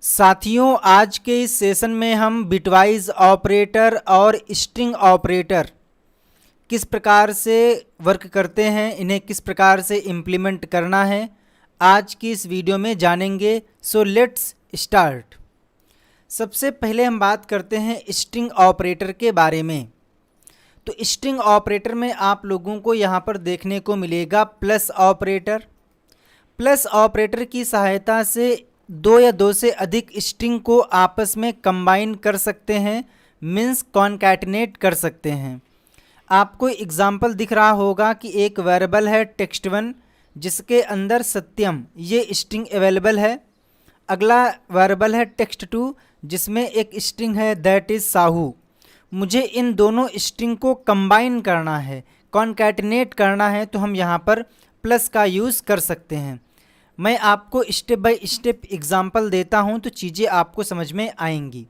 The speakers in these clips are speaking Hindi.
साथियों, आज के इस सेशन में हम बिटवाइज ऑपरेटर और स्ट्रिंग ऑपरेटर किस प्रकार से वर्क करते हैं, इन्हें किस प्रकार से इम्प्लीमेंट करना है, आज की इस वीडियो में जानेंगे। So let's start. सबसे पहले हम बात करते हैं स्ट्रिंग ऑपरेटर के बारे में। तो स्ट्रिंग ऑपरेटर में आप लोगों को यहाँ पर देखने को मिलेगा प्लस ऑपरेटर। प्लस ऑपरेटर की सहायता से दो या दो से अधिक स्ट्रिंग को आपस में कंबाइन कर सकते हैं, मीन्स कॉन्कैटिनेट कर सकते हैं। आपको एग्जाम्पल दिख रहा होगा कि एक वेरिएबल है text1 जिसके अंदर सत्यम ये स्ट्रिंग अवेलेबल है। अगला वेरिएबल है text2 जिसमें एक स्ट्रिंग है दैट इज़ साहू। मुझे इन दोनों स्ट्रिंग को कंबाइन करना है, कॉन्कैटिनेट करना है, तो हम यहाँ पर प्लस का यूज़ कर सकते हैं। मैं आपको स्टेप बाय स्टेप एग्जांपल देता हूँ तो चीज़ें आपको समझ में आएंगी।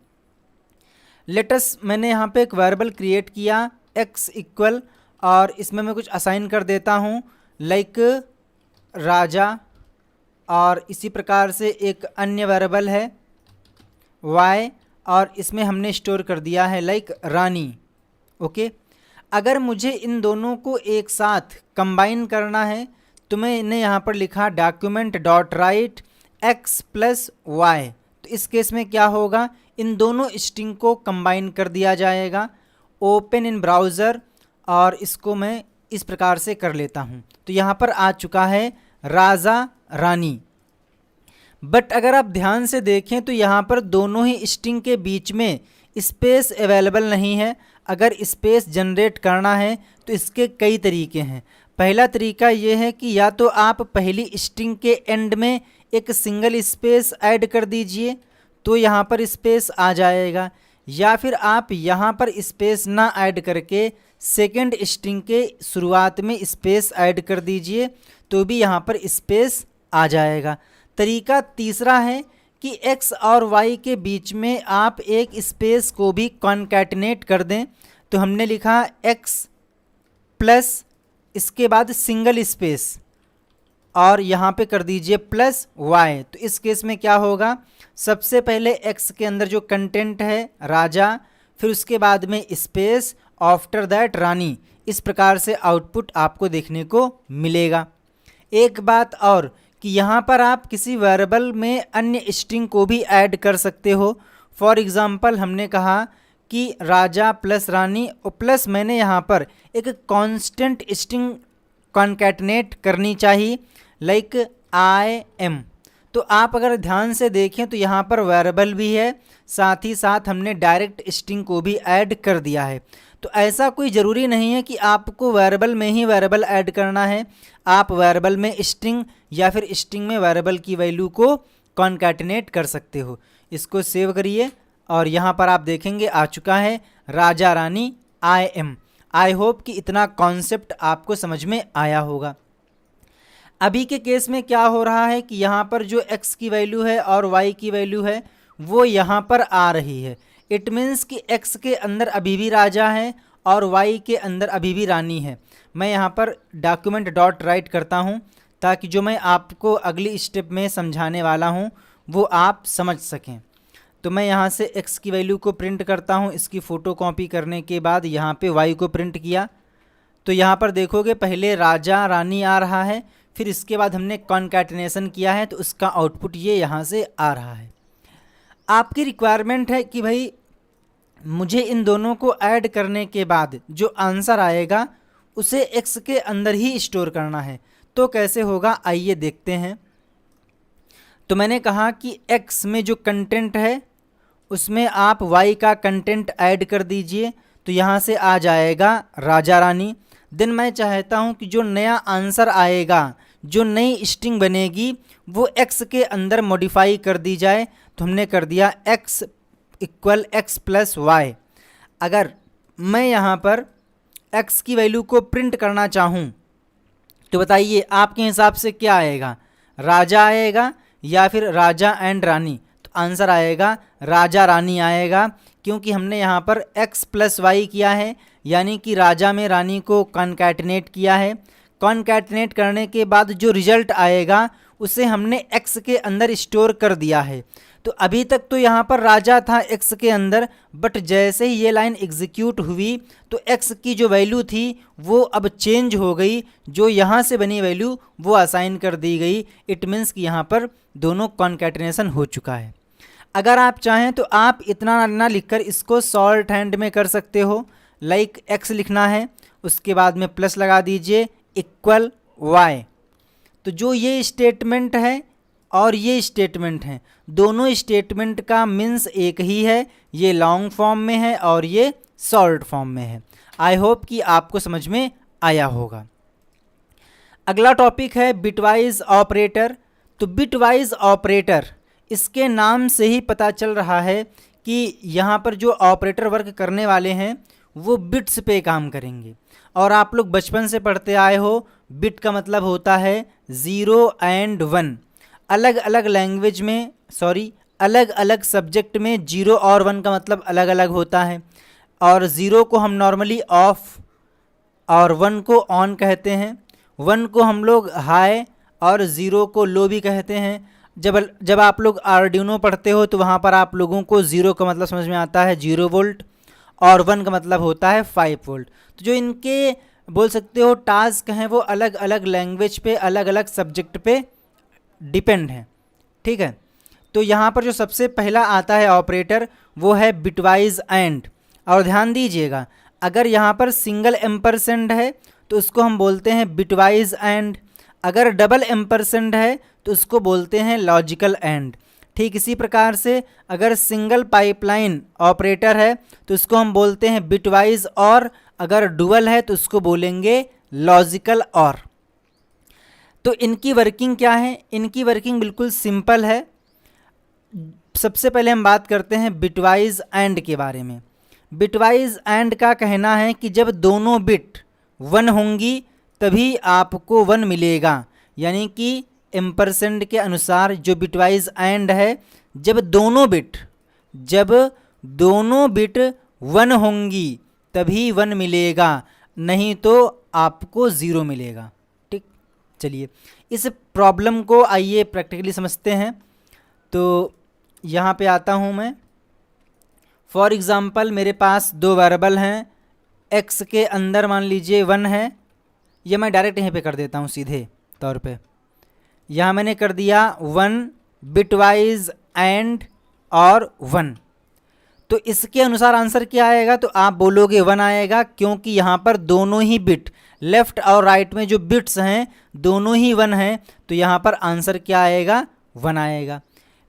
लेटस मैंने यहाँ पे एक वेरिएबल क्रिएट किया x इक्वल, और इसमें मैं कुछ असाइन कर देता हूँ लाइक राजा, और इसी प्रकार से एक अन्य वेरिएबल है y और इसमें हमने स्टोर कर दिया है लाइक रानी। ओके, अगर मुझे इन दोनों को एक साथ कंबाइन करना है तो मैंने यहाँ पर लिखा document dot write x plus y. तो इस केस में क्या होगा, इन दोनों स्ट्रिंग को कंबाइन कर दिया जाएगा। ओपन इन ब्राउज़र, और इसको मैं इस प्रकार से कर लेता हूँ। तो यहाँ पर आ चुका है राजा रानी। बट अगर आप ध्यान से देखें तो यहाँ पर दोनों ही स्ट्रिंग के बीच में स्पेस अवेलेबल नहीं है। अगर स्पेस जनरेट करना है तो इसके कई तरीके हैं। पहला तरीका ये है कि या तो आप पहली स्ट्रिंग के एंड में एक सिंगल स्पेस ऐड कर दीजिए तो यहाँ पर स्पेस आ जाएगा, या फिर आप यहाँ पर स्पेस ना ऐड करके सेकंड स्ट्रिंग के शुरुआत में स्पेस ऐड कर दीजिए तो भी यहाँ पर स्पेस आ जाएगा। तरीका तीसरा है कि x और y के बीच में आप एक स्पेस को भी कॉन्कैटिनेट कर दें। तो हमने लिखा x प्लस इसके बाद सिंगल स्पेस और यहाँ पे कर दीजिए प्लस y। तो इस केस में क्या होगा, सबसे पहले x के अंदर जो कंटेंट है राजा, फिर उसके बाद में स्पेस, आफ्टर दैट रानी। इस प्रकार से आउटपुट आपको देखने को मिलेगा। एक बात और कि यहाँ पर आप किसी वेरिएबल में अन्य स्ट्रिंग को भी ऐड कर सकते हो। फॉर एग्ज़ाम्पल हमने कहा कि राजा प्लस रानी, और प्लस मैंने यहाँ पर एक कांस्टेंट स्ट्रिंग कॉन्कैटिनेट करनी चाहिए लाइक आई एम। तो आप अगर ध्यान से देखें तो यहाँ पर वेरिएबल भी है, साथ ही साथ हमने डायरेक्ट स्ट्रिंग को भी ऐड कर दिया है। तो ऐसा कोई ज़रूरी नहीं है कि आपको वेरिएबल में ही वेरिएबल ऐड करना है। आप वेरिएबल में स्ट्रिंग या फिर स्ट्रिंग में वेरिएबल की वैल्यू को कॉन्कैटिनेट कर सकते हो। इसको सेव करिए और यहाँ पर आप देखेंगे आ चुका है Raja Rani I am. I hope कि इतना कॉन्सेप्ट आपको समझ में आया होगा। अभी के केस में क्या हो रहा है कि यहाँ पर जो x की वैल्यू है और y की वैल्यू है वो यहाँ पर आ रही है। इट मीन्स कि x के अंदर अभी भी राजा है और y के अंदर अभी भी रानी है। मैं यहाँ पर डॉक्यूमेंट डॉट राइट करता हूँ ताकि जो मैं आपको अगली स्टेप में समझाने वाला हूँ वो आप समझ सकें। तो मैं यहाँ से x की वैल्यू को प्रिंट करता हूँ। इसकी फ़ोटो कॉपी करने के बाद यहाँ पे y को प्रिंट किया तो यहाँ पर देखोगे पहले राजा रानी आ रहा है, फिर इसके बाद हमने कॉन्कैटिनेशन किया है तो उसका आउटपुट ये यहाँ से आ रहा है। आपकी रिक्वायरमेंट है कि भाई मुझे इन दोनों को ऐड करने के बाद जो आंसर आएगा उसे x के अंदर ही स्टोर करना है। तो कैसे होगा आइए देखते हैं। तो मैंने कहा कि x में जो कंटेंट है उसमें आप y का कंटेंट ऐड कर दीजिए तो यहाँ से आ जाएगा राजा रानी। देन मैं चाहता हूँ कि जो नया आंसर आएगा, जो नई स्ट्रिंग बनेगी वो x के अंदर मॉडिफाई कर दी जाए। तो हमने कर दिया x equal x plus y. अगर मैं यहाँ पर x की वैल्यू को प्रिंट करना चाहूँ तो बताइए आपके हिसाब से क्या आएगा, राजा आएगा या फिर राजा एंड रानी? तो आंसर आएगा राजा रानी आएगा, क्योंकि हमने यहाँ पर x प्लस वाई किया है, यानी कि राजा में रानी को कॉन्कैटिनेट किया है। कॉन्कैटिनेट करने के बाद जो रिजल्ट आएगा उसे हमने x के अंदर स्टोर कर दिया है। तो अभी तक तो यहाँ पर राजा था x के अंदर, बट जैसे ही ये लाइन एग्जीक्यूट हुई तो x की जो वैल्यू थी वो अब चेंज हो गई, जो यहाँ से बनी वैल्यू वो असाइन कर दी गई। इट मीन्स कि यहाँ पर दोनों कॉन्कैटिनेशन हो चुका है। अगर आप चाहें तो आप इतना ना लिखकर इसको शॉर्ट हैंड में कर सकते हो। लाइक x लिखना है, उसके बाद में प्लस लगा दीजिए इक्वल y। तो जो ये स्टेटमेंट है और ये स्टेटमेंट है, दोनों स्टेटमेंट का मीन्स एक ही है। ये लॉन्ग फॉर्म में है और ये शॉर्ट फॉर्म में है। आई होप कि आपको समझ में आया होगा। अगला टॉपिक है बिटवाइज ऑपरेटर। तो बिटवाइज ऑपरेटर, इसके नाम से ही पता चल रहा है कि यहाँ पर जो ऑपरेटर वर्क करने वाले हैं वो बिट्स पे काम करेंगे। और आप लोग बचपन से पढ़ते आए हो, बिट का मतलब होता है 0 एंड 1। अलग अलग लैंग्वेज में, अलग अलग सब्जेक्ट में 0 और 1 का मतलब अलग अलग होता है। और 0 को हम नॉर्मली ऑफ और 1 को ऑन कहते हैं। 1 को हम लोग हाई और 0 को लो भी कहते हैं। जब आप लोग आर्डिनो पढ़ते हो तो वहाँ पर आप लोगों को 0 का मतलब समझ में आता है 0 वोल्ट और 1 का मतलब होता है 5 वोल्ट। तो जो इनके बोल सकते हो टास्क हैं वो अलग अलग लैंग्वेज पे, अलग अलग सब्जेक्ट पे डिपेंड है। ठीक है, तो यहाँ पर जो सबसे पहला आता है ऑपरेटर वो है बिटवाइज एंड। और ध्यान दीजिएगा, अगर यहाँ पर सिंगल एम्परसेंड है तो उसको हम बोलते हैं बिटवाइज एंड। अगर डबल एम्परसेंड है तो उसको बोलते हैं लॉजिकल एंड। ठीक इसी प्रकार से अगर सिंगल पाइपलाइन ऑपरेटर है तो उसको हम बोलते हैं बिटवाइज और, अगर डुअल है तो उसको बोलेंगे लॉजिकल और। तो इनकी वर्किंग क्या है? इनकी वर्किंग बिल्कुल सिंपल है। सबसे पहले हम बात करते हैं बिटवाइज एंड के बारे में। बिटवाइज एंड का कहना है कि जब दोनों बिट 1 होंगी तभी आपको 1 मिलेगा। यानी कि एम्परसेंड के अनुसार जो बिटवाइज एंड है, जब दोनों बिट 1 होंगी तभी 1 मिलेगा, नहीं तो आपको 0 मिलेगा। ठीक, चलिए इस प्रॉब्लम को आइए प्रैक्टिकली समझते हैं। तो यहाँ पे आता हूँ मैं। फॉर एग्ज़ाम्पल मेरे पास 2 वेरिएबल हैं, x के अंदर मान लीजिए 1 है। ये मैं डायरेक्ट यहीं पे कर देता हूँ सीधे तौर पे। यहाँ मैंने कर दिया 1 बिटवाइज एंड और 1। तो इसके अनुसार आंसर क्या आएगा? तो आप बोलोगे 1 आएगा, क्योंकि यहाँ पर दोनों ही बिट, लेफ़्ट और राइट में जो बिट्स हैं दोनों ही 1 हैं। तो यहाँ पर आंसर क्या आएगा? 1 आएगा।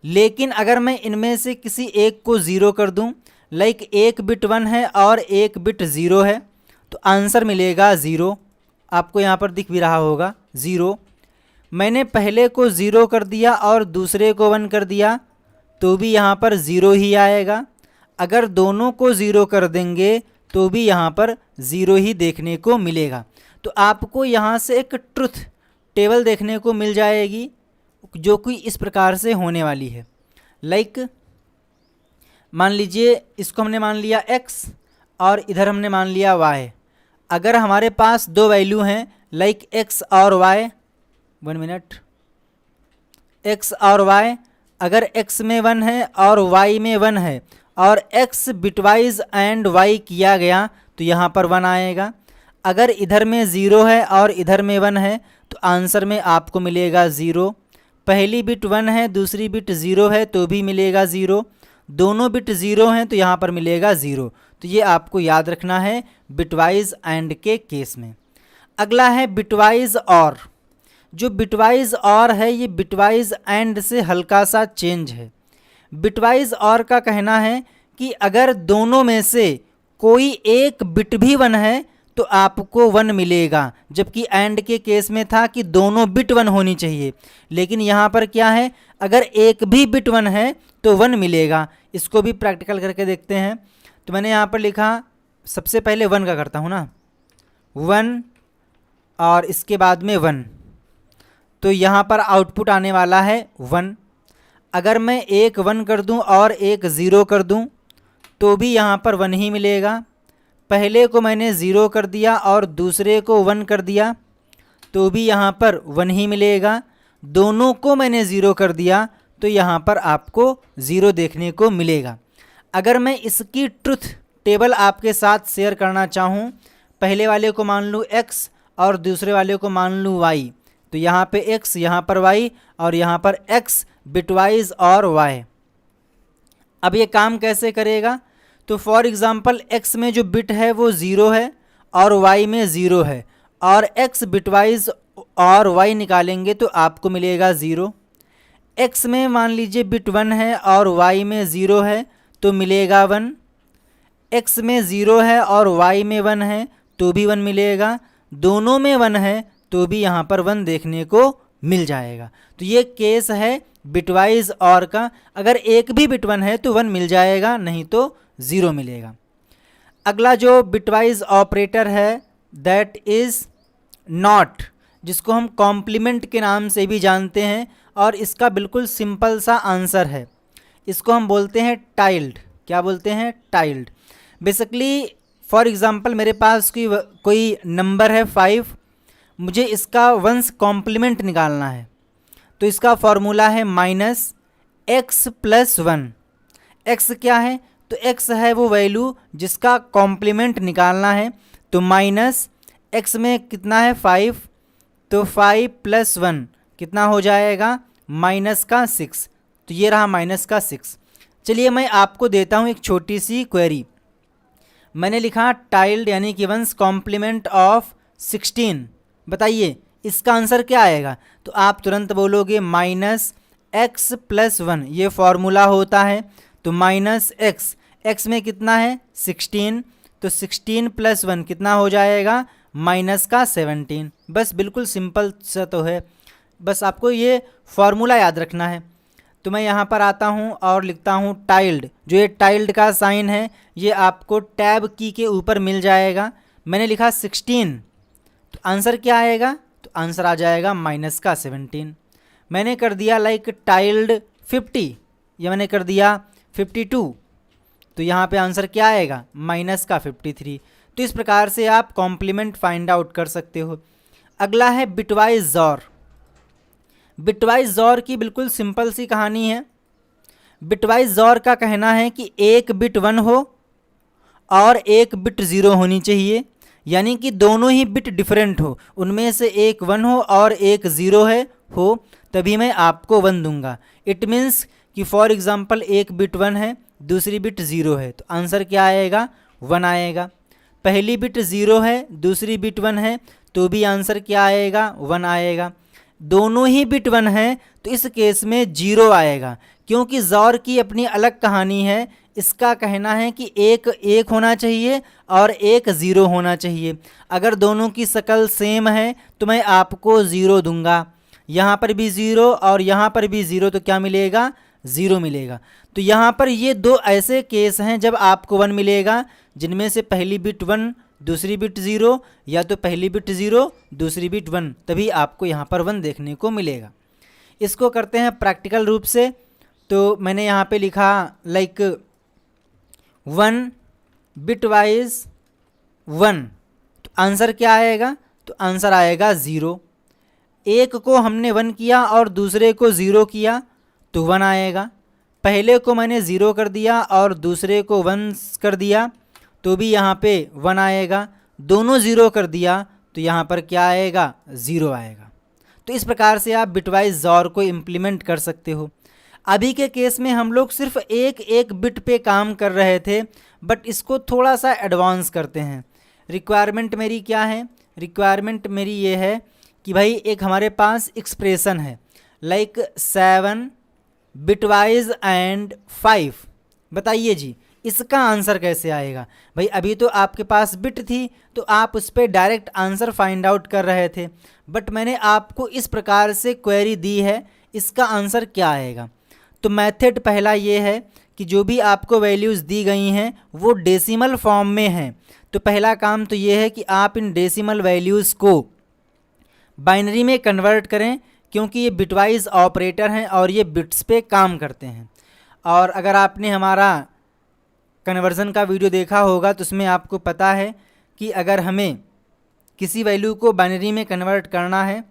लेकिन अगर मैं इनमें से किसी एक को 0 कर दूं, लाइक एक बिट 1 है और एक बिट 0 है, तो आंसर मिलेगा 0। आपको यहाँ पर दिख भी रहा होगा 0। मैंने पहले को 0 कर दिया और दूसरे को 1 कर दिया तो भी यहाँ पर 0 ही आएगा। अगर दोनों को 0 कर देंगे तो भी यहाँ पर 0 ही देखने को मिलेगा। तो आपको यहाँ से एक ट्रुथ टेबल देखने को मिल जाएगी जो कि इस प्रकार से होने वाली है। लाइक मान लीजिए इसको हमने मान लिया x और इधर हमने मान लिया y। अगर हमारे पास 2 वैल्यू हैं लाइक x और y, 1 मिनट, x और y, अगर x में 1 है और y में 1 है और x बिटवाइज एंड y किया गया तो यहाँ पर 1 आएगा। अगर इधर में 0 है और इधर में 1 है तो आंसर में आपको मिलेगा 0। पहली बिट 1 है, दूसरी बिट 0 है तो भी मिलेगा 0। दोनों बिट 0 हैं तो यहाँ पर मिलेगा 0। तो ये आपको याद रखना है बिटवाइज एंड के केस में। अगला है बिटवाइज और। जो बिटवाइज और है ये बिटवाइज एंड से हल्का सा चेंज है। बिटवाइज और का कहना है कि अगर दोनों में से कोई एक बिट भी 1 है तो आपको 1 मिलेगा, जबकि एंड के केस में था कि दोनों बिट 1 होनी चाहिए। लेकिन यहाँ पर क्या है, अगर एक भी बिट 1 है तो 1 मिलेगा। इसको भी प्रैक्टिकल करके देखते हैं। तो मैंने यहाँ पर लिखा, सबसे पहले 1 का करता हूँ ना, 1 और इसके बाद में 1, तो यहाँ पर आउटपुट आने वाला है 1। अगर मैं एक 1 कर दूं और एक 0 कर दूं तो भी यहाँ पर 1 ही मिलेगा। पहले को मैंने 0 कर दिया और दूसरे को 1 कर दिया तो भी यहाँ पर 1 ही मिलेगा। दोनों को मैंने ज़ीरो कर दिया तो यहाँ पर आपको ज़ीरो देखने को मिलेगा। अगर मैं इसकी ट्रुथ टेबल आपके साथ शेयर करना चाहूँ, पहले वाले को मान लूँ x और दूसरे वाले को मान लूँ y, तो यहाँ पे x, यहाँ पर y और यहाँ पर x बिटवाइज और y। अब ये काम कैसे करेगा? तो फॉर एग्ज़ाम्पल x में जो बिट है वो ज़ीरो है और y में ज़ीरो है, और x बिटवाइज और y निकालेंगे तो आपको मिलेगा ज़ीरो। x में मान लीजिए बिट 1 है और y में ज़ीरो है तो मिलेगा 1। x में ज़ीरो है और y में 1 है तो भी 1 मिलेगा। दोनों में 1 है तो भी यहाँ पर 1 देखने को मिल जाएगा। तो ये केस है बिटवाइज और का। अगर एक भी बिट 1 है तो 1 मिल जाएगा, नहीं तो ज़ीरो मिलेगा। अगला जो बिटवाइज ऑपरेटर है दैट इज़ नॉट, जिसको हम कॉम्प्लीमेंट के नाम से भी जानते हैं, और इसका बिल्कुल सिंपल सा आंसर है। इसको हम बोलते हैं टाइल्ड। क्या बोलते हैं? टाइल्ड। बेसिकली फॉर एग्ज़ाम्पल मेरे पास कोई नंबर है 5, मुझे इसका वंस कॉम्प्लीमेंट निकालना है, तो इसका फॉर्मूला है -x+1। x क्या है? तो x है वो वैल्यू जिसका कॉम्प्लीमेंट निकालना है। तो -x में कितना है? 5, तो 5 + 1 कितना हो जाएगा? -6। तो ये रहा -6। चलिए मैं आपको देता हूँ एक छोटी सी क्वेरी। मैंने लिखा टाइल्ड यानी कि वंस कॉम्प्लीमेंट ऑफ 16। बताइए इसका आंसर क्या आएगा? तो आप तुरंत बोलोगे -x+1, ये फॉर्मूला होता है। तो -x, x में कितना है? 16, तो 16 + 1 कितना हो जाएगा? -17। बस बिल्कुल सिंपल सा तो है, बस आपको ये फॉर्मूला याद रखना है। तो मैं यहाँ पर आता हूँ और लिखता हूँ टाइल्ड। जो ये टाइल्ड का साइन है ये आपको टैब की के ऊपर मिल जाएगा। मैंने लिखा 16, तो आंसर क्या आएगा? तो आंसर आ जाएगा -17। मैंने कर दिया लाइक टाइल्ड 50, या मैंने कर दिया 52, तो यहाँ पे आंसर क्या आएगा? -53। तो इस प्रकार से आप कॉम्प्लीमेंट फाइंड आउट कर सकते हो। अगला है बिटवाइज ज़ॉर। बिटवाइज ज़ॉर की बिल्कुल सिंपल सी कहानी है। बिटवाइज ज़ॉर का कहना है कि एक बिट 1 हो और एक बिट 0 होनी चाहिए, यानी कि दोनों ही बिट डिफरेंट हो, उनमें से एक 1 हो और एक 0 हो, तभी मैं आपको 1 दूंगा। इट मीन्स कि फॉर एग्ज़ाम्पल एक बिट 1 है, दूसरी बिट 0 है, तो आंसर क्या आएगा? 1 आएगा। पहली बिट 0 है, दूसरी बिट 1 है, तो भी आंसर क्या आएगा? 1 आएगा। दोनों ही बिट 1 है तो इस केस में 0 आएगा, क्योंकि ज़ॉर की अपनी अलग कहानी है। इसका कहना है कि एक 1 होना चाहिए और एक 0 होना चाहिए। अगर दोनों की शक्ल सेम है तो मैं आपको 0 दूंगा। यहाँ पर भी 0 और यहाँ पर भी 0, तो क्या मिलेगा? 0 मिलेगा। तो यहाँ पर ये दो ऐसे केस हैं जब आपको 1 मिलेगा, जिनमें से पहली बिट 1 दूसरी बिट 0, या तो पहली बिट 0 दूसरी बिट 1, तभी आपको यहाँ पर 1 देखने को मिलेगा। इसको करते हैं प्रैक्टिकल रूप से। तो मैंने यहाँ पे लिखा लाइक 1 बिटवाइज 1, तो आंसर क्या आएगा? तो आंसर आएगा 0। एक को हमने 1 किया और दूसरे को 0 किया तो 1 आएगा। पहले को मैंने 0 कर दिया और दूसरे को 1 कर दिया तो भी यहाँ पे 1 आएगा। दोनों 0 कर दिया तो यहाँ पर क्या आएगा? 0 आएगा। तो इस प्रकार से आप बिटवाइज ज़ॉर को इम्प्लीमेंट कर सकते हो। अभी के केस में हम लोग सिर्फ एक बिट पे काम कर रहे थे, बट इसको थोड़ा सा एडवांस करते हैं। रिक्वायरमेंट मेरी क्या है? रिक्वायरमेंट मेरी ये है कि भाई एक हमारे पास एक्सप्रेशन है लाइक 7 बिटवाइज एंड 5। बताइए जी इसका आंसर कैसे आएगा? भाई अभी तो आपके पास बिट थी तो आप उस पर डायरेक्ट आंसर फाइंड आउट कर रहे थे, बट मैंने आपको इस प्रकार से क्वेरी दी है, इसका आंसर क्या आएगा? तो मेथड पहला ये है कि जो भी आपको वैल्यूज़ दी गई हैं वो डेसिमल फॉर्म में हैं। तो पहला काम तो ये है कि आप इन डेसिमल वैल्यूज़ को बाइनरी में कन्वर्ट करें, क्योंकि ये बिटवाइज ऑपरेटर हैं और ये बिट्स पे काम करते हैं। और अगर आपने हमारा कन्वर्ज़न का वीडियो देखा होगा तो उसमें आपको पता है कि अगर हमें किसी वैल्यू को बाइनरी में कन्वर्ट करना है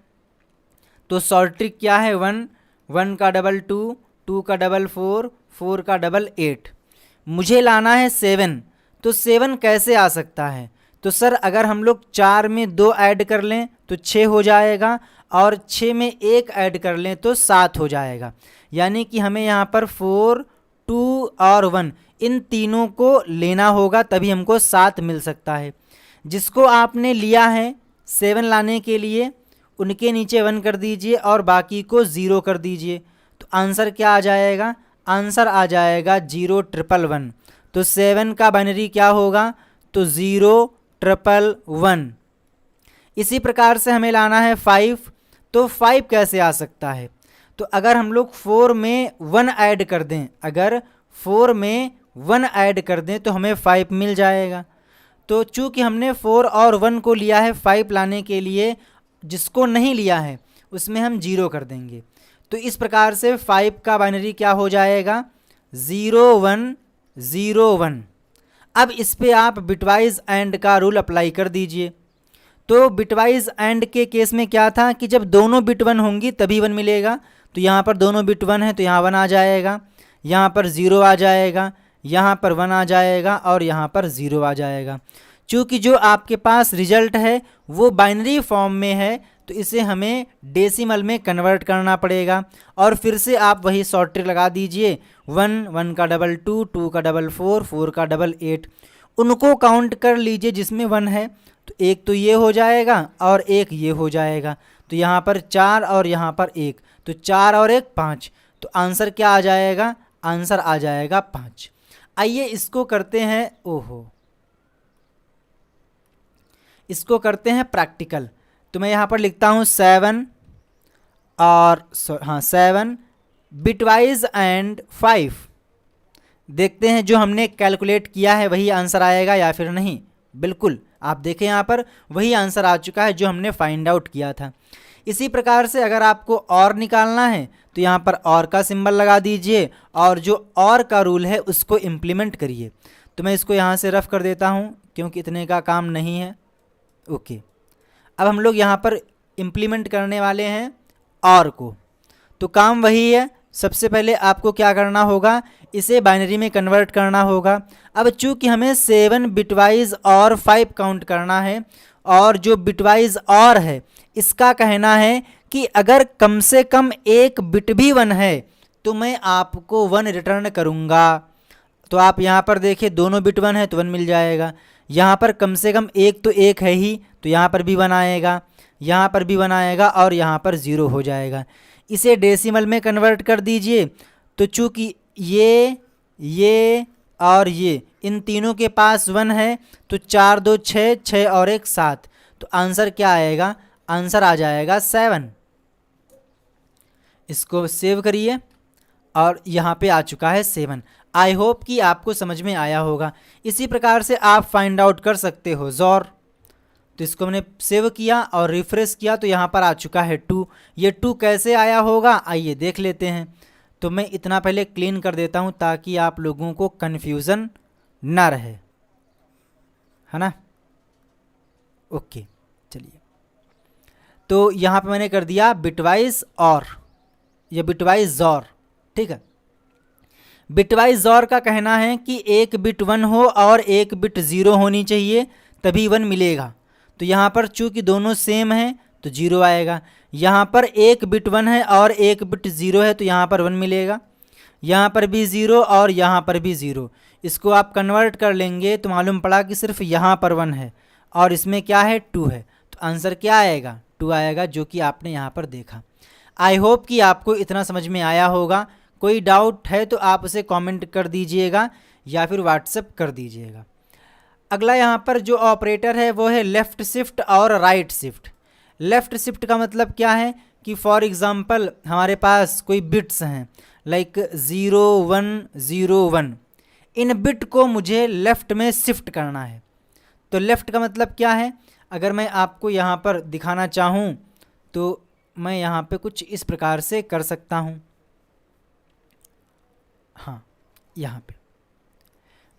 तो शॉर्ट ट्रिक क्या है, 1, 1 का डबल 2, 2 का डबल 4, 4 का डबल 8। मुझे लाना है 7, तो 7 कैसे आ सकता है? तो सर अगर हम लोग 4 में 2 ऐड कर लें तो 6 हो जाएगा, और 6 में 1 ऐड कर लें तो 7 हो जाएगा। यानी कि हमें यहाँ पर 4, 2 और 1 इन तीनों को लेना होगा, तभी हमको 7 मिल सकता है। जिसको आपने लिया है 7 लाने के लिए, उनके नीचे 1 कर दीजिए और बाकी को 0 कर दीजिए। तो आंसर क्या आ जाएगा? आंसर आ जाएगा 0,111। तो 7 का बाइनरी क्या होगा? तो 0,111। इसी प्रकार से हमें लाना है 5। तो 5 कैसे आ सकता है? तो अगर हम लोग 4 में 1 ऐड कर दें, अगर 4 में 1 ऐड कर दें तो हमें 5 मिल जाएगा। तो चूंकि हमने 4 और 1 को लिया है 5 लाने के लिए, जिसको नहीं लिया है उसमें हम 0 कर देंगे। तो इस प्रकार से 5 का बाइनरी क्या हो जाएगा? 0101। अब इस पे आप बिटवाइज एंड का रूल अप्लाई कर दीजिए। तो बिटवाइज एंड के केस में क्या था कि जब दोनों बिट 1 होंगी तभी 1 मिलेगा। तो यहाँ पर दोनों बिट 1 है तो यहाँ 1 आ जाएगा, यहाँ पर 0 आ जाएगा, यहाँ पर 1 आ जाएगा और यहाँ पर 0 आ जाएगा। चूँकि जो आपके पास रिजल्ट है वो बाइनरी फॉर्म में है तो इसे हमें डेसिमल में कन्वर्ट करना पड़ेगा। और फिर से आप वही शॉर्ट ट्रिक लगा दीजिए, 1, 1 का डबल 2, 2 का डबल 4, 4 का डबल 8। उनको काउंट कर लीजिए जिसमें 1 है। तो एक तो ये हो जाएगा और एक ये हो जाएगा। तो यहाँ पर 4 और यहाँ पर 1, तो 4 और 1 5। तो आंसर क्या आ जाएगा? आंसर आ जाएगा 5। आइए इसको करते हैं, इसको करते हैं प्रैक्टिकल। तो मैं यहाँ पर लिखता हूँ 7 और 7 बिटवाइज एंड 5। देखते हैं जो हमने कैलकुलेट किया है वही आंसर आएगा या फिर नहीं। बिल्कुल आप देखें यहाँ पर वही आंसर आ चुका है जो हमने फाइंड आउट किया था। इसी प्रकार से अगर आपको और निकालना है तो यहाँ पर और का सिंबल लगा दीजिए और जो और का रूल है उसको इम्प्लीमेंट करिए। तो मैं इसको यहाँ से रफ कर देता हूँ क्योंकि इतने का काम नहीं है। ओके, अब हम लोग यहाँ पर इम्प्लीमेंट करने वाले हैं और को। तो काम वही है, सबसे पहले आपको क्या करना होगा, इसे बाइनरी में कन्वर्ट करना होगा। अब चूँकि हमें 7 बिटवाइज और 5 काउंट करना है और जो बिटवाइज और है इसका कहना है कि अगर कम से कम एक बिट भी 1 है तो मैं आपको 1 रिटर्न करूँगा। तो आप यहाँ पर देखिए दोनों बिट 1 है तो 1 मिल जाएगा। यहाँ पर कम से कम एक तो एक है ही तो यहाँ पर भी 1 आएगा, यहाँ पर भी 1 आएगा और यहाँ पर 0 हो जाएगा। इसे डेसिमल में कन्वर्ट कर दीजिए। तो चूँकि ये और ये इन तीनों के पास 1 है तो 4 2 6, 6 और 1 7। तो आंसर क्या आएगा? आंसर आ जाएगा 7। इसको सेव करिए और यहाँ पे आ चुका है 7। आई होप कि आपको समझ में आया होगा। इसी प्रकार से आप फाइंड आउट कर सकते हो ज़ोर। तो इसको मैंने सेव किया और रिफ्रेश किया तो यहाँ पर आ चुका है 2। ये 2 कैसे आया होगा आइए देख लेते हैं। तो मैं इतना पहले क्लीन कर देता हूँ ताकि आप लोगों को कन्फ्यूज़न ना रहे, है ना। ओके चलिए, तो यहाँ पे मैंने कर दिया बिटवाइज और या बिटवाइज ज़ोर, ठीक है। बिटवाइज ज़ोर का कहना है कि एक बिट 1 हो और एक बिट 0 होनी चाहिए तभी 1 मिलेगा। तो यहाँ पर चूँकि दोनों सेम हैं तो 0 आएगा। यहाँ पर एक बिट 1 है और एक बिट 0 है तो यहाँ पर 1 मिलेगा। यहाँ पर भी 0 और यहाँ पर भी 0। इसको आप कन्वर्ट कर लेंगे तो मालूम पड़ा कि सिर्फ यहाँ पर 1 है और इसमें क्या है 2 है। तो आंसर क्या आएगा? 2 आएगा, जो कि आपने यहाँ पर देखा। आई होप कि आपको इतना समझ में आया होगा। कोई डाउट है तो आप उसे कमेंट कर दीजिएगा या फिर व्हाट्सएप कर दीजिएगा। अगला यहाँ पर जो ऑपरेटर है वो है लेफ़्ट शिफ्ट और राइट शिफ्ट। लेफ़्ट शिफ्ट का मतलब क्या है कि फॉर एग्ज़ाम्पल हमारे पास कोई बिट्स हैं लाइक 0 1 0 1। इन बिट को मुझे लेफ़्ट में शिफ्ट करना है। तो लेफ़्ट का मतलब क्या है, अगर मैं आपको यहाँ पर दिखाना चाहूँ तो मैं यहाँ पे कुछ इस प्रकार से कर सकता हूँ। हाँ, यहाँ पे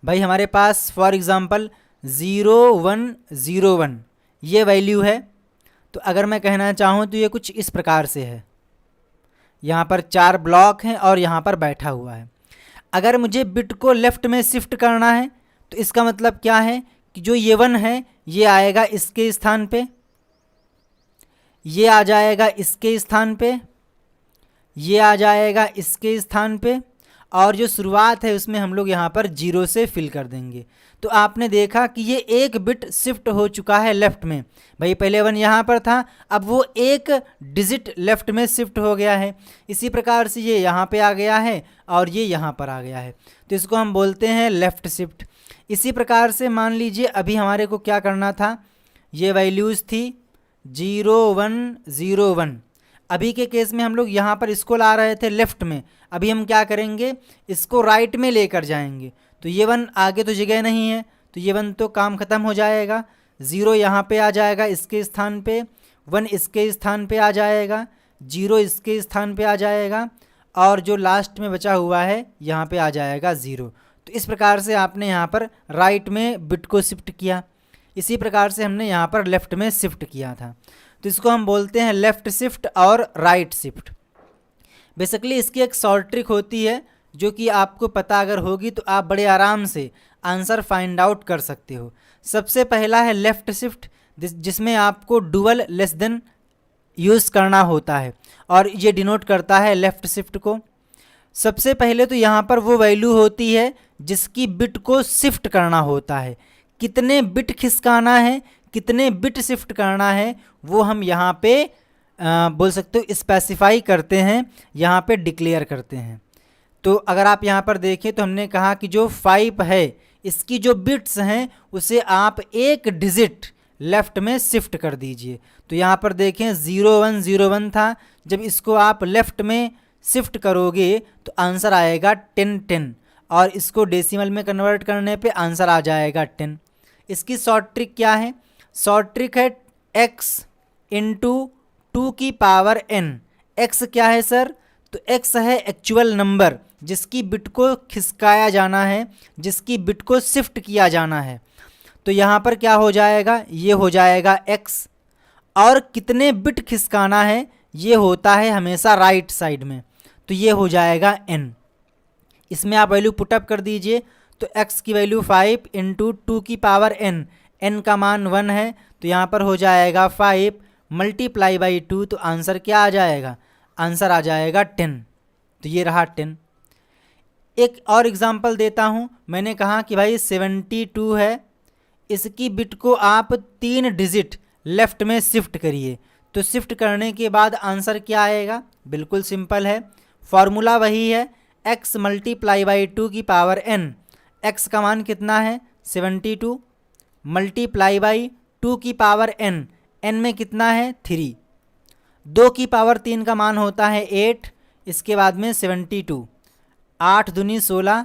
भाई हमारे पास फॉर एग्ज़ाम्पल 0 1 0 1 ये वैल्यू है। तो अगर मैं कहना चाहूँ तो ये कुछ इस प्रकार से है, यहाँ पर 4 ब्लॉक हैं और यहाँ पर बैठा हुआ है। अगर मुझे बिट को लेफ़्ट में शिफ्ट करना है तो इसका मतलब क्या है कि जो ये 1 है ये आएगा इसके स्थान पे, ये आ जाएगा इसके स्थान पे, ये आ जाएगा इसके स्थान पे, और जो शुरुआत है उसमें हम लोग यहाँ पर 0 से फिल कर देंगे। तो आपने देखा कि ये एक बिट शिफ्ट हो चुका है लेफ़्ट में। भाई पहले 1 यहाँ पर था, अब वो एक डिजिट लेफ़्ट में शिफ्ट हो गया है। इसी प्रकार से ये यहाँ पे आ गया है और ये यहाँ पर आ गया है, तो इसको हम बोलते हैं लेफ़्ट शिफ्ट। इसी प्रकार से मान लीजिए अभी हमारे को क्या करना था, ये वैल्यूज़ थी 0 1 0 1। अभी के केस में हम लोग यहाँ पर इसको ला रहे थे लेफ़्ट में, अभी हम क्या करेंगे, इसको राइट में लेकर जाएंगे। तो ये 1 आगे तो जगह नहीं है, तो ये 1 तो काम ख़त्म हो जाएगा। 0 यहाँ पे आ जाएगा इसके स्थान पे, 1 इसके स्थान पे आ जाएगा, 0 इसके स्थान पे आ जाएगा, और जो लास्ट में बचा हुआ है यहाँ पे आ जाएगा 0। तो इस प्रकार से आपने यहाँ पर राइट में बिट को शिफ्ट किया। इसी प्रकार से हमने यहाँ पर लेफ़्ट में शिफ्ट किया था। तो इसको हम बोलते हैं लेफ़्ट शिफ्ट और राइट शिफ्ट। बेसिकली इसकी एक शॉर्ट ट्रिक होती है जो कि आपको पता अगर होगी तो आप बड़े आराम से आंसर फाइंड आउट कर सकते हो। सबसे पहला है लेफ़्ट शिफ्ट, जिसमें आपको डुअल लेस देन यूज़ करना होता है और ये डिनोट करता है लेफ़्ट शिफ्ट को। सबसे पहले तो यहाँ पर वो वैल्यू होती है जिसकी बिट को शिफ्ट करना होता है। कितने बिट खिसकाना है, कितने बिट शिफ्ट करना है, वो हम यहाँ पे बोल सकते हो स्पेसिफाई करते हैं, यहाँ पे डिक्लेयर करते हैं। तो अगर आप यहाँ पर देखें तो हमने कहा कि जो 5 है इसकी जो बिट्स हैं उसे आप एक डिजिट लेफ़्ट में शिफ्ट कर दीजिए। तो यहाँ पर देखें 0 1 0 1 था, जब इसको आप लेफ़्ट में शिफ्ट करोगे तो आंसर आएगा 10 10, और इसको डेसिमल में कन्वर्ट करने पे आंसर आ जाएगा 10। इसकी शॉर्ट ट्रिक क्या है, शॉर्ट ट्रिक है x इंटू 2 की पावर n। x क्या है सर, तो x है एक्चुअल नंबर जिसकी बिट को खिसकाया जाना है, जिसकी बिट को शिफ्ट किया जाना है। तो यहाँ पर क्या हो जाएगा, ये हो जाएगा x, और कितने बिट खिसकाना है ये होता है हमेशा राइट साइड में, तो ये हो जाएगा n। इसमें आप वैल्यू पुटअप कर दीजिए, तो x की वैल्यू 5 इंटू 2 की पावर n, n का मान 1 है, तो यहाँ पर हो जाएगा 5 मल्टीप्लाई बाई 2, तो आंसर क्या आ जाएगा, आंसर आ जाएगा 10। तो ये रहा 10। एक और एग्जांपल देता हूँ, मैंने कहा कि भाई 72 है, इसकी बिट को आप 3 डिजिट लेफ़्ट में शिफ्ट करिए। तो शिफ्ट करने के बाद आंसर क्या आएगा, बिल्कुल सिंपल है, फॉर्मूला वही है x मल्टीप्लाई बाई 2 की पावर n। x का मान कितना है 72, मल्टीप्लाई बाई 2 की पावर n, n में कितना है 3, 2 की पावर 3 का मान होता है 8, इसके बाद में 72, 8 दूनी 16,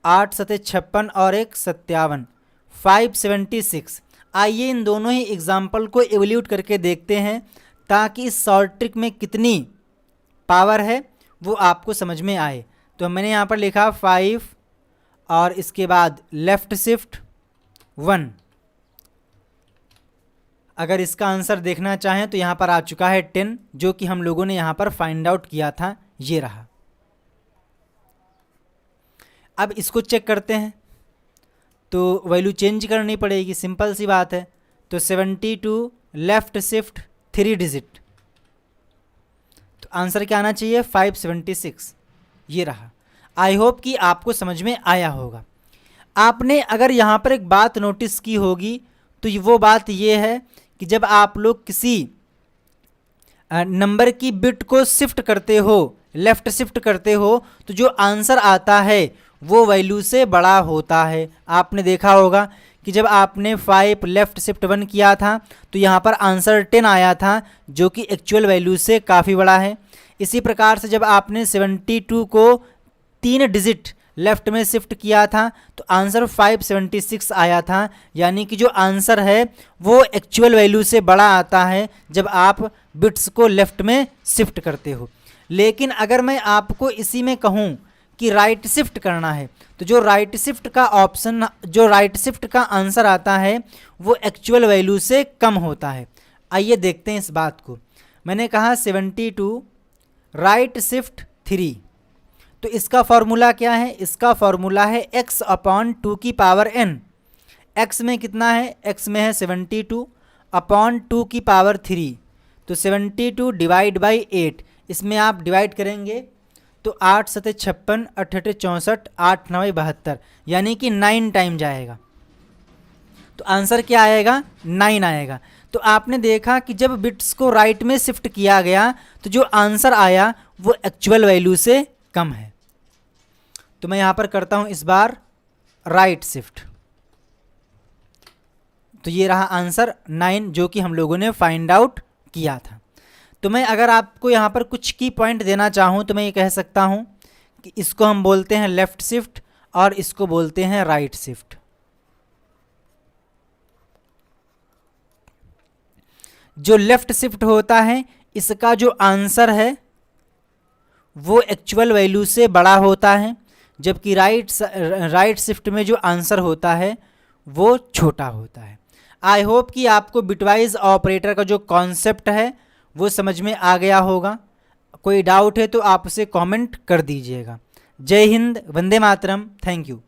8 सते 56 और 1 57, 576। आइए इन दोनों ही एग्जाम्पल को एवल्यूट करके देखते हैं ताकि इस शॉर्ट ट्रिक में कितनी पावर है वो आपको समझ में आए। तो मैंने यहाँ पर लिखा 5 और इसके बाद लेफ़्ट शिफ्ट 1। अगर इसका आंसर देखना चाहें तो यहाँ पर आ चुका है 10, जो कि हम लोगों ने यहाँ पर फाइंड आउट किया था, ये रहा। अब इसको चेक करते हैं, तो वैल्यू चेंज करनी पड़ेगी, सिंपल सी बात है। तो 72 लेफ़्ट शिफ्ट 3 डिजिट, तो आंसर क्या आना चाहिए 576, ये रहा। आई होप कि आपको समझ में आया होगा। आपने अगर यहाँ पर एक बात नोटिस की होगी तो वो बात ये है कि जब आप लोग किसी नंबर की बिट को शिफ्ट करते हो, लेफ़्ट शिफ्ट करते हो, तो जो आंसर आता है वो वैल्यू से बड़ा होता है। आपने देखा होगा कि जब आपने 5 लेफ़्ट शिफ्ट 1 किया था तो यहाँ पर आंसर 10 आया था, जो कि एक्चुअल वैल्यू से काफ़ी बड़ा है। इसी प्रकार से जब आपने 72 को 3 डिजिट लेफ़्ट में शिफ्ट किया था तो आंसर 576 आया था, यानी कि जो आंसर है वो एक्चुअल वैल्यू से बड़ा आता है जब आप बिट्स को लेफ़्ट में शिफ्ट करते हो। लेकिन अगर मैं आपको इसी में कहूँ कि राइट शिफ्ट करना है, तो जो राइट शिफ्ट का ऑप्शन, जो राइट शिफ्ट का आंसर आता है वो एक्चुअल वैल्यू से कम होता है। आइए देखते हैं इस बात को। मैंने कहा 72 राइट शिफ्ट 3, तो इसका फॉर्मूला क्या है? इसका फॉर्मूला है x अपॉन 2 की पावर n। x में कितना है? x में है 72 अपॉन 2 की पावर 3, तो 72 डिवाइड बाई 8, इसमें आप डिवाइड करेंगे तो 8 सते 56, 8 अठे 64, 8 9 72, यानी कि 9 टाइम जाएगा। तो आंसर क्या आएगा? 9 आएगा। तो आपने देखा कि जब बिट्स को राइट में शिफ्ट किया गया तो जो आंसर आया वो एक्चुअल वैल्यू से कम है। तो मैं यहाँ पर करता हूँ इस बार राइट शिफ्ट, तो ये रहा आंसर 9 जो कि हम लोगों ने फाइंड आउट किया था। तो मैं अगर आपको यहाँ पर कुछ की पॉइंट देना चाहूँ तो मैं ये कह सकता हूँ कि इसको हम बोलते हैं लेफ़्ट शिफ्ट और इसको बोलते हैं राइट शिफ्ट। जो लेफ़्ट शिफ्ट होता है इसका जो आंसर है वो एक्चुअल वैल्यू से बड़ा होता है, जबकि राइट शिफ्ट में जो आंसर होता है वो छोटा होता है। आई होप कि आपको बिटवाइज ऑपरेटर का जो कॉन्सेप्ट है वो समझ में आ गया होगा। कोई डाउट है तो आप उसे कमेंट कर दीजिएगा। जय हिंद, वंदे मातरम, थैंक यू।